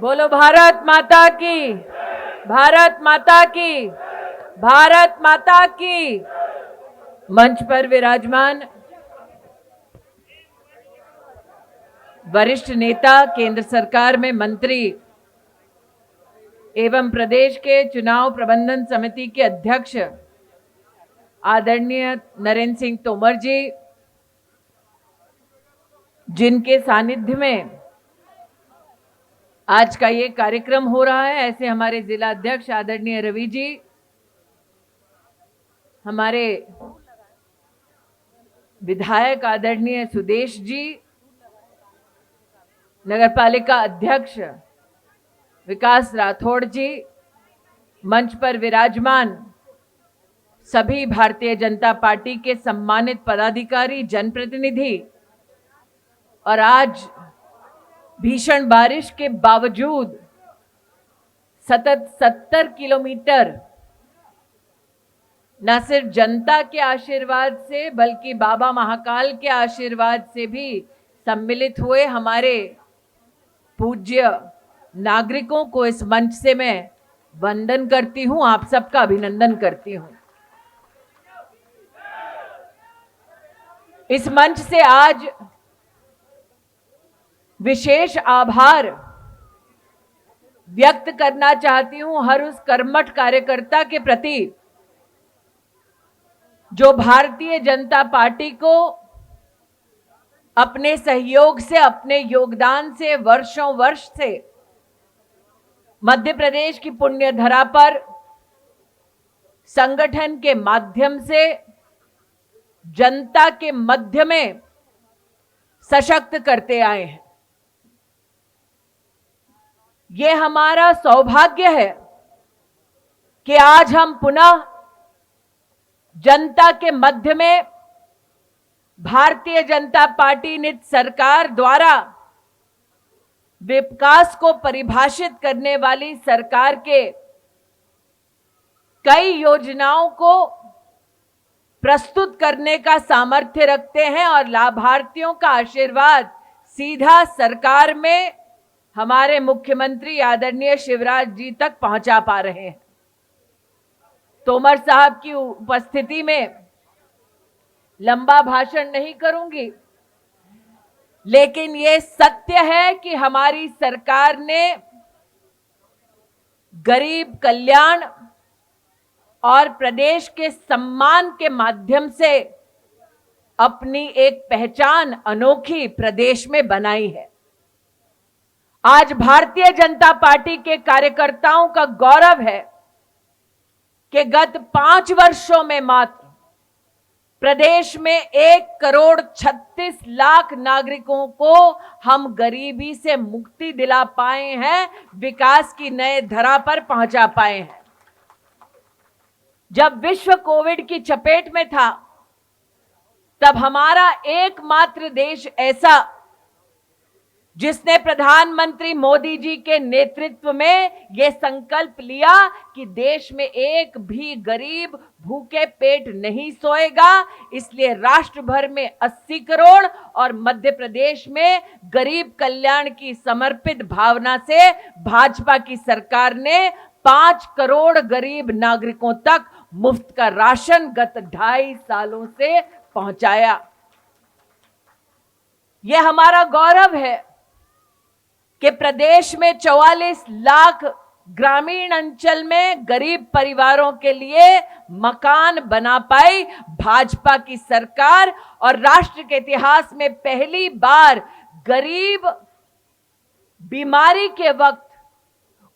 बोलो भारत माता की, भारत माता की, भारत माता की। मंच पर विराजमान वरिष्ठ नेता, केंद्र सरकार में मंत्री एवं प्रदेश के चुनाव प्रबंधन समिति के अध्यक्ष आदरणीय नरेंद्र सिंह तोमर जी, जिनके सानिध्य में आज का ये कार्यक्रम हो रहा है, ऐसे हमारे जिला अध्यक्ष आदरणीय रवि जी, हमारे विधायक आदरणीय सुदेश जी, नगरपालिका अध्यक्ष विकास राठौड़ जी, मंच पर विराजमान सभी भारतीय जनता पार्टी के सम्मानित पदाधिकारी, जनप्रतिनिधि, और आज भीषण बारिश के बावजूद सतत 70 किलोमीटर न सिर्फ जनता के आशीर्वाद से बल्कि बाबा महाकाल के आशीर्वाद से भी सम्मिलित हुए हमारे पूज्य नागरिकों को इस मंच से मैं वंदन करती हूं, आप सबका अभिनंदन करती हूं। इस मंच से आज विशेष आभार व्यक्त करना चाहती हूं हर उस कर्मठ कार्यकर्ता के प्रति जो भारतीय जनता पार्टी को अपने सहयोग से, अपने योगदान से, वर्षों वर्ष से मध्य प्रदेश की पुण्य धरा पर संगठन के माध्यम से जनता के मध्य में सशक्त करते आए हैं। ये हमारा सौभाग्य है कि आज हम पुनः जनता के मध्य में भारतीय जनता पार्टी नीत सरकार द्वारा विकास को परिभाषित करने वाली सरकार के कई योजनाओं को प्रस्तुत करने का सामर्थ्य रखते हैं और लाभार्थियों का आशीर्वाद सीधा सरकार में हमारे मुख्यमंत्री आदरणीय शिवराज जी तक पहुंचा पा रहे हैं। तोमर साहब की उपस्थिति में लंबा भाषण नहीं करूंगी, लेकिन ये सत्य है कि हमारी सरकार ने गरीब कल्याण और प्रदेश के सम्मान के माध्यम से अपनी एक पहचान अनोखी प्रदेश में बनाई है। आज भारतीय जनता पार्टी के कार्यकर्ताओं का गौरव है कि गत 5 वर्षों में मात्र प्रदेश में 1,36,00,000 नागरिकों को हम गरीबी से मुक्ति दिला पाए हैं, विकास की नए धरा पर पहुंचा पाए हैं। जब विश्व कोविड की चपेट में था, तब हमारा एकमात्र देश ऐसा जिसने प्रधानमंत्री मोदी जी के नेतृत्व में यह संकल्प लिया कि देश में एक भी गरीब भूखे पेट नहीं सोएगा, इसलिए राष्ट्र भर में 80 करोड़ और मध्य प्रदेश में गरीब कल्याण की समर्पित भावना से भाजपा की सरकार ने 5 करोड़ गरीब नागरिकों तक मुफ्त का राशन गत 2.5 सालों से पहुंचाया। यह हमारा गौरव है कि प्रदेश में 44 लाख ग्रामीण अंचल में गरीब परिवारों के लिए मकान बना पाई भाजपा की सरकार, और राष्ट्र के इतिहास में पहली बार गरीब बीमारी के वक्त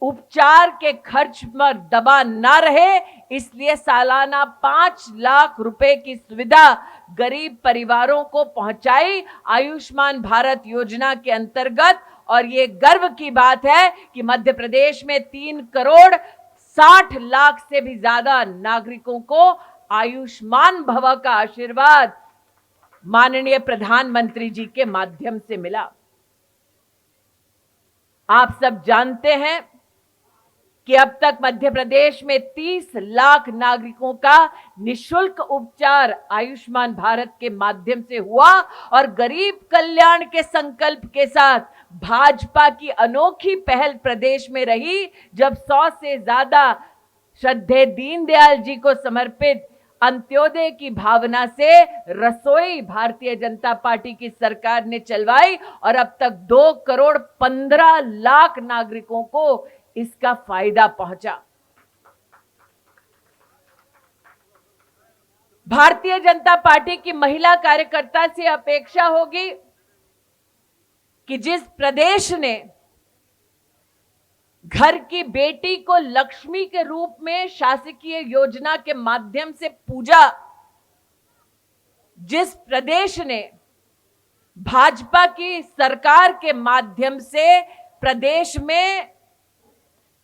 उपचार के खर्च पर दबा ना रहे, इसलिए सालाना 5 लाख रुपए की सुविधा गरीब परिवारों को पहुंचाई आयुष्मान भारत योजना के अंतर्गत। और ये गर्व की बात है कि मध्य प्रदेश में 3,60,00,000 से भी ज्यादा नागरिकों को आयुष्मान भव का आशीर्वाद माननीय प्रधानमंत्री जी के माध्यम से मिला। आप सब जानते हैं कि अब तक मध्य प्रदेश में 30 लाख नागरिकों का निशुल्क उपचार आयुष्मान भारत के माध्यम से हुआ और गरीब कल्याण के संकल्प के साथ भाजपा की अनोखी पहल प्रदेश में रही, जब 100 से ज्यादा श्रद्धेय दीनदयाल जी को समर्पित अंत्योदय की भावना से रसोई भारतीय जनता पार्टी की सरकार ने चलवाई और अब तक 2 करोड़ 15 लाख नागरिकों को इसका फायदा पहुंचा। भारतीय जनता पार्टी की महिला कार्यकर्ता से अपेक्षा होगी कि जिस प्रदेश ने घर की बेटी को लक्ष्मी के रूप में शासकीय योजना के माध्यम से पूजा, जिस प्रदेश ने भाजपा की सरकार के माध्यम से प्रदेश में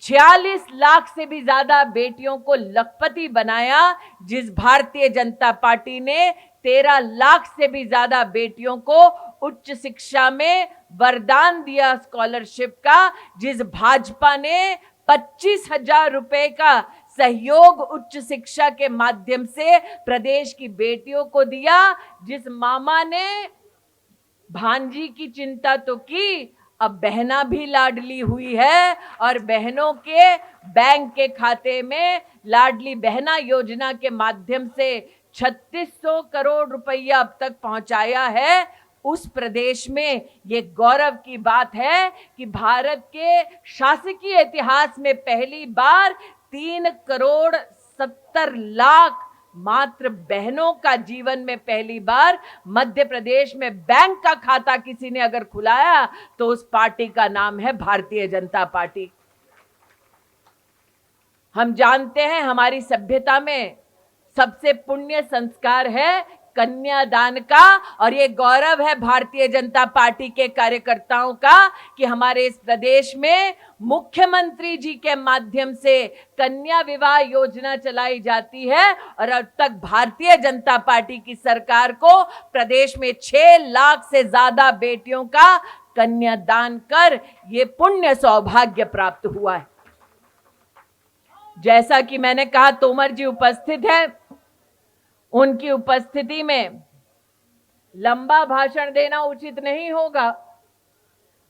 46 लाख से भी ज्यादा बेटियों को लखपति बनाया, जिस भारतीय जनता पार्टी ने 13 लाख से भी ज्यादा बेटियों को उच्च शिक्षा में वरदान दिया स्कॉलरशिप का, जिस भाजपा ने 25,000 रुपए का सहयोग उच्च शिक्षा के माध्यम से प्रदेश की बेटियों को दिया, जिस मामा ने भांजी की चिंता तो की, अब बहना भी लाडली हुई है और बहनों के बैंक के खाते में लाडली बहना योजना के माध्यम से 3600 करोड़ रुपया अब तक पहुंचाया है। उस प्रदेश में ये गौरव की बात है कि भारत के शासकीय इतिहास में पहली बार 3 करोड़ 70 लाख मात्र बहनों का जीवन में पहली बार मध्य प्रदेश में बैंक का खाता किसी ने अगर खुलाया तो उस पार्टी का नाम है भारतीय जनता पार्टी। हम जानते हैं हमारी सभ्यता में सबसे पुण्य संस्कार है कन्यादान का, और ये गौरव है भारतीय जनता पार्टी के कार्यकर्ताओं का कि हमारे इस प्रदेश में मुख्यमंत्री जी के माध्यम से कन्या विवाह योजना चलाई जाती है और अब तक भारतीय जनता पार्टी की सरकार को प्रदेश में 6 लाख से ज्यादा बेटियों का कन्यादान कर ये पुण्य सौभाग्य प्राप्त हुआ है। जैसा कि मैंने कहा, तोमर जी उपस्थित हैं, उनकी उपस्थिति में लंबा भाषण देना उचित नहीं होगा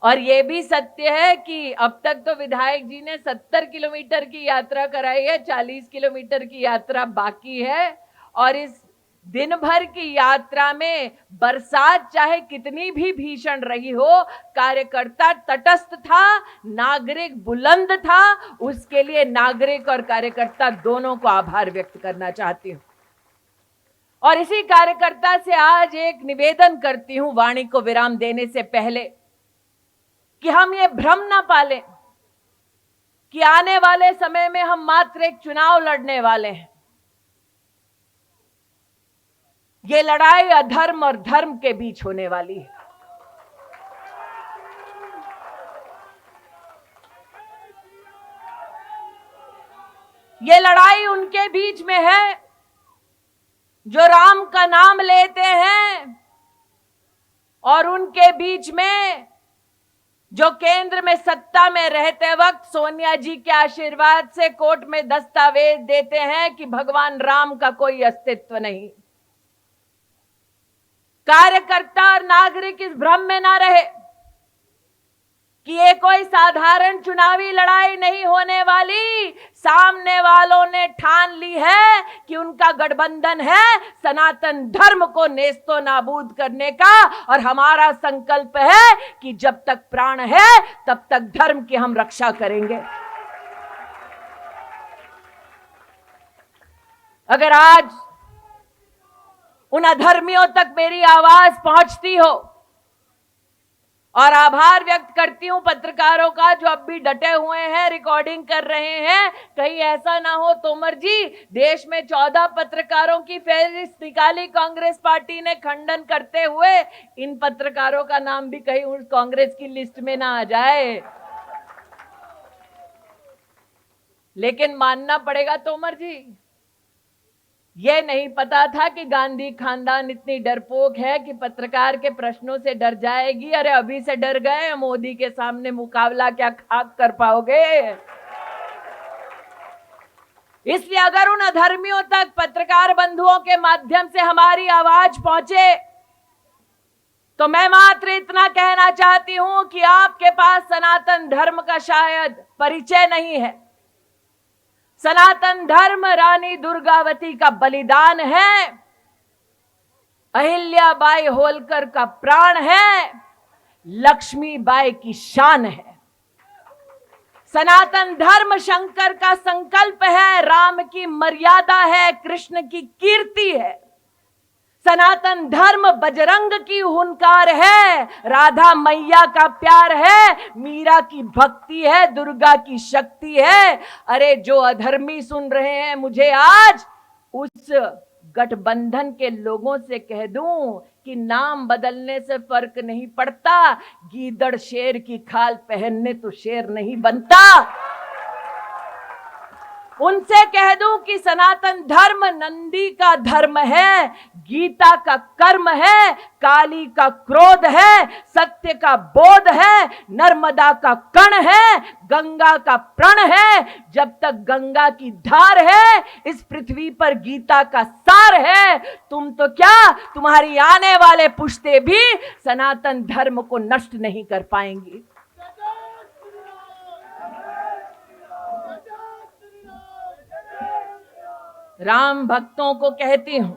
और यह भी सत्य है कि अब तक तो विधायक जी ने 70 किलोमीटर की यात्रा कराई है, 40 किलोमीटर की यात्रा बाकी है और इस दिन भर की यात्रा में बरसात चाहे कितनी भी भीषण रही हो, कार्यकर्ता तटस्थ था, नागरिक बुलंद था। उसके लिए नागरिक और कार्यकर्ता दोनों को आभार व्यक्त करना चाहती हूं और इसी कार्यकर्ता से आज एक निवेदन करती हूं वाणी को विराम देने से पहले कि हम ये भ्रम ना पालें कि आने वाले समय में हम मात्र एक चुनाव लड़ने वाले हैं। ये लड़ाई अधर्म और धर्म के बीच होने वाली है। ये लड़ाई उनके बीच में है जो राम का नाम लेते हैं और उनके बीच में जो केंद्र में सत्ता में रहते वक्त सोनिया जी के आशीर्वाद से कोर्ट में दस्तावेज देते हैं कि भगवान राम का कोई अस्तित्व नहीं। कार्यकर्ता और नागरिक इस भ्रम में ना रहे कि ये कोई साधारण चुनावी लड़ाई नहीं होने वाली। सामने वालों ने ठान ली है कि उनका गठबंधन है सनातन धर्म को नेस्तो नाबूद करने का और हमारा संकल्प है कि जब तक प्राण है तब तक धर्म की हम रक्षा करेंगे। अगर आज उन अधर्मियों तक मेरी आवाज पहुंचती हो, और आभार व्यक्त करती हूं पत्रकारों का जो अब भी डटे हुए हैं, रिकॉर्डिंग कर रहे हैं, कहीं ऐसा ना हो तोमर जी देश में 14 पत्रकारों की फहरिस्त निकाली कांग्रेस पार्टी ने खंडन करते हुए, इन पत्रकारों का नाम भी कहीं उस कांग्रेस की लिस्ट में ना आ जाए। लेकिन मानना पड़ेगा तोमर जी, यह नहीं पता था कि गांधी खानदान इतनी डरपोक है कि पत्रकार के प्रश्नों से डर जाएगी। अरे अभी से डर गए, मोदी के सामने मुकाबला क्या खाक कर पाओगे। इसलिए अगर उन अधर्मियों तक पत्रकार बंधुओं के माध्यम से हमारी आवाज पहुंचे तो मैं मात्र इतना कहना चाहती हूं कि आपके पास सनातन धर्म का शायद परिचय नहीं है। सनातन धर्म रानी दुर्गावती का बलिदान है, अहिल्याबाई होलकर का प्राण है, लक्ष्मीबाई की शान है। सनातन धर्म शंकर का संकल्प है, राम की मर्यादा है, कृष्ण की कीर्ति है। सनातन धर्म बजरंग की हुंकार है, राधा मैया का प्यार है, मीरा की भक्ति है, दुर्गा की शक्ति है। अरे जो अधर्मी सुन रहे हैं, मुझे आज उस गठबंधन के लोगों से कह दूं कि नाम बदलने से फर्क नहीं पड़ता, गीदड़ शेर की खाल पहनने तो शेर नहीं बनता। उनसे कह दूं कि सनातन धर्म नंदी का धर्म है, गीता का कर्म है, काली का क्रोध है, सत्य का बोध है, नर्मदा का कण है, गंगा का प्रण है। जब तक गंगा की धार है, इस पृथ्वी पर गीता का सार है। तुम तो क्या, तुम्हारी आने वाले पुश्ते भी सनातन धर्म को नष्ट नहीं कर पाएंगी। राम भक्तों को कहती हूं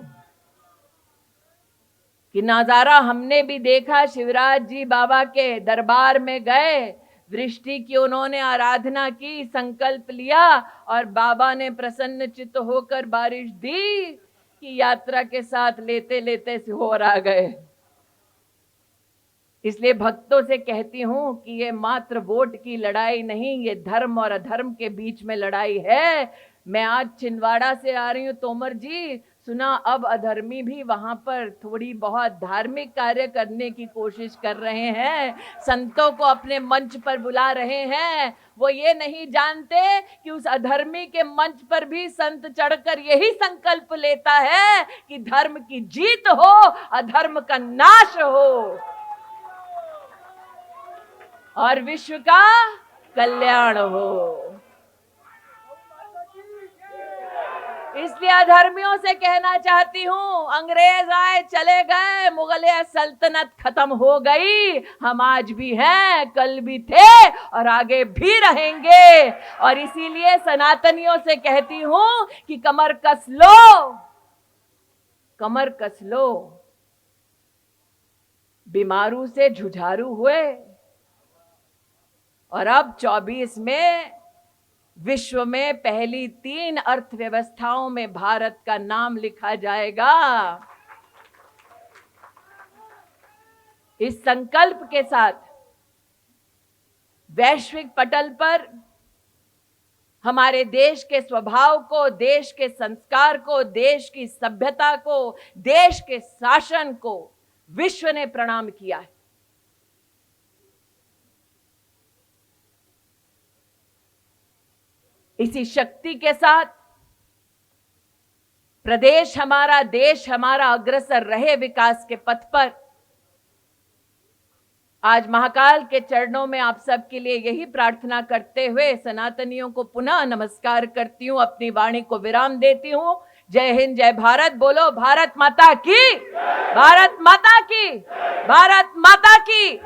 कि नजारा हमने भी देखा। शिवराज जी बाबा के दरबार में गए, वृष्टि की उन्होंने आराधना की, संकल्प लिया और बाबा ने प्रसन्न चित्त होकर बारिश दी कि यात्रा के साथ लेते लेते सिहोर आ गए। इसलिए भक्तों से कहती हूं कि ये मात्र वोट की लड़ाई नहीं, ये धर्म और अधर्म के बीच में लड़ाई है। मैं आज छिंदवाड़ा से आ रही हूं, तोमर जी, सुना अब अधर्मी भी वहां पर थोड़ी बहुत धार्मिक कार्य करने की कोशिश कर रहे हैं, संतों को अपने मंच पर बुला रहे हैं। वो ये नहीं जानते कि उस अधर्मी के मंच पर भी संत चढ़कर यही संकल्प लेता है कि धर्म की जीत हो, अधर्म का नाश हो और विश्व का कल्याण हो। इसलिए अधर्मियों से कहना चाहती हूं, अंग्रेज आए चले गए, मुगलिया सल्तनत खत्म हो गई, हम आज भी हैं, कल भी थे और आगे भी रहेंगे। और इसीलिए सनातनियों से कहती हूं कि कमर कस लो, कमर कस लो। बीमारू से जुझारू हुए और अब 24 में विश्व में पहली 3 अर्थव्यवस्थाओं में भारत का नाम लिखा जाएगा। इस संकल्प के साथ वैश्विक पटल पर हमारे देश के स्वभाव को, देश के संस्कार को, देश की सभ्यता को, देश के शासन को विश्व ने प्रणाम किया है। इसी शक्ति के साथ प्रदेश हमारा, देश हमारा अग्रसर रहे विकास के पथ पर। आज महाकाल के चरणों में आप सबके लिए यही प्रार्थना करते हुए सनातनियों को पुनः नमस्कार करती हूं, अपनी वाणी को विराम देती हूं। जय हिंद, जय भारत। बोलो भारत माता की, भारत माता की, भारत माता की।